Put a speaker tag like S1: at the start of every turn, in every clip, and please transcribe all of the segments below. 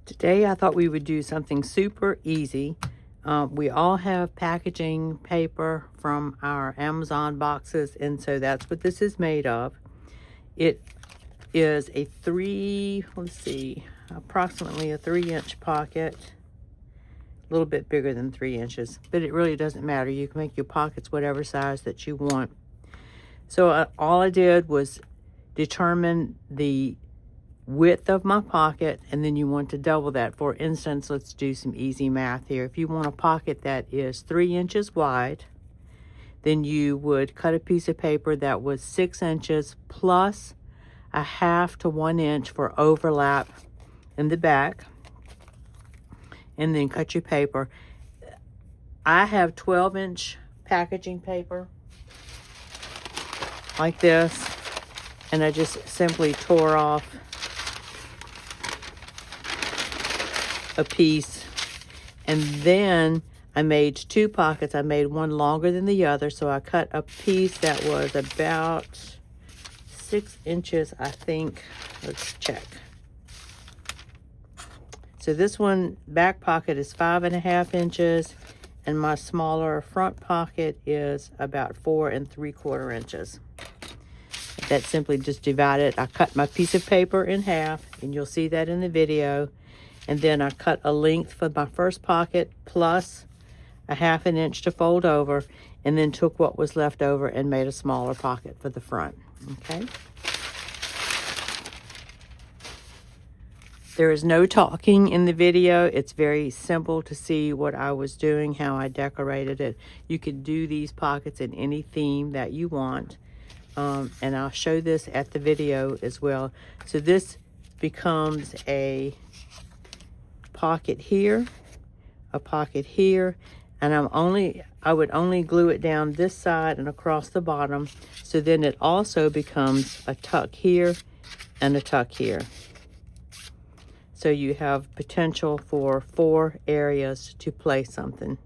S1: Today I thought we would do something super easy. We all have packaging paper from our Amazon boxes, and so that's what this is made of. It is a approximately a 3-inch pocket. A little bit bigger than 3 inches, but it really doesn't matter. You can make your pockets whatever size that you want. So all I did was determine the width of my pocket, and then you want to double that. For instance, let's do some easy math here. If you want a pocket that is 3 inches wide, then you would cut a piece of paper that was 6 inches plus a half to 1 inch for overlap in the back, and then cut your paper. I have 12-inch packaging paper like this, and I just simply tore off a piece, and then I made 2 pockets. I made one longer than the other, so I cut a piece that was about 6 inches, I think. Let's check. So this one back pocket is 5.5 inches, and my smaller front pocket is about 4 3/4 inches. That simply just divided. I cut my piece of paper in half, and you'll see that in the video. And then I cut a length for my first pocket plus a 1/2 inch to fold over, and then took what was left over and made a smaller pocket for the front. Okay. There is no talking in the video. It's very simple to see what I was doing, how I decorated it. You can do these pockets in any theme that you want. And I'll show this at the video as well. So this becomes a pocket here, a pocket here, and I would only glue it down this side and across the bottom. So then it also becomes a tuck here and a tuck here. So you have potential for 4 areas to place something.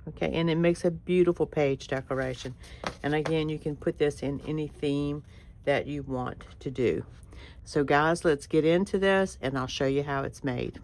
S1: Okay, and it makes a beautiful page decoration. And again, you can put this in any theme that you want to do. So guys, let's get into this, and I'll show you how it's made.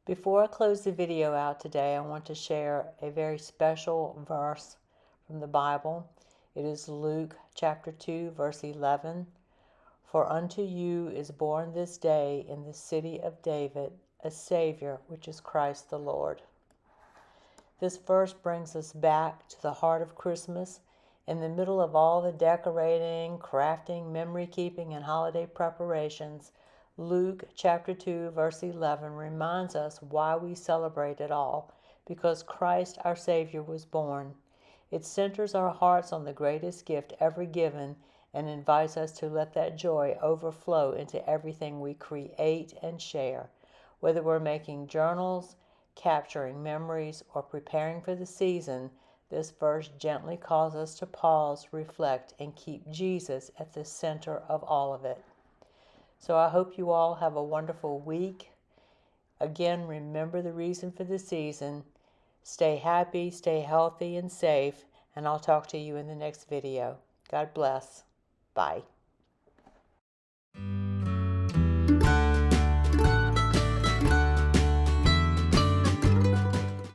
S1: Before I close the video out today, I want to share a very special verse from the Bible. It is Luke chapter 2, verse 11. For unto you is born this day in the city of David a Savior, which is Christ the Lord. This verse brings us back to the heart of Christmas. In the middle of all the decorating, crafting, memory keeping, and holiday preparations, Luke chapter 2, verse 11 reminds us why we celebrate it all, because Christ our Savior was born. It centers our hearts on the greatest gift ever given and invites us to let that joy overflow into everything we create and share. Whether we're making journals, capturing memories, or preparing for the season, this verse gently calls us to pause, reflect, and keep Jesus at the center of all of it. So I hope you all have a wonderful week. Again, remember the reason for the season. Stay happy, stay healthy and safe, and I'll talk to you in the next video. God bless. Bye.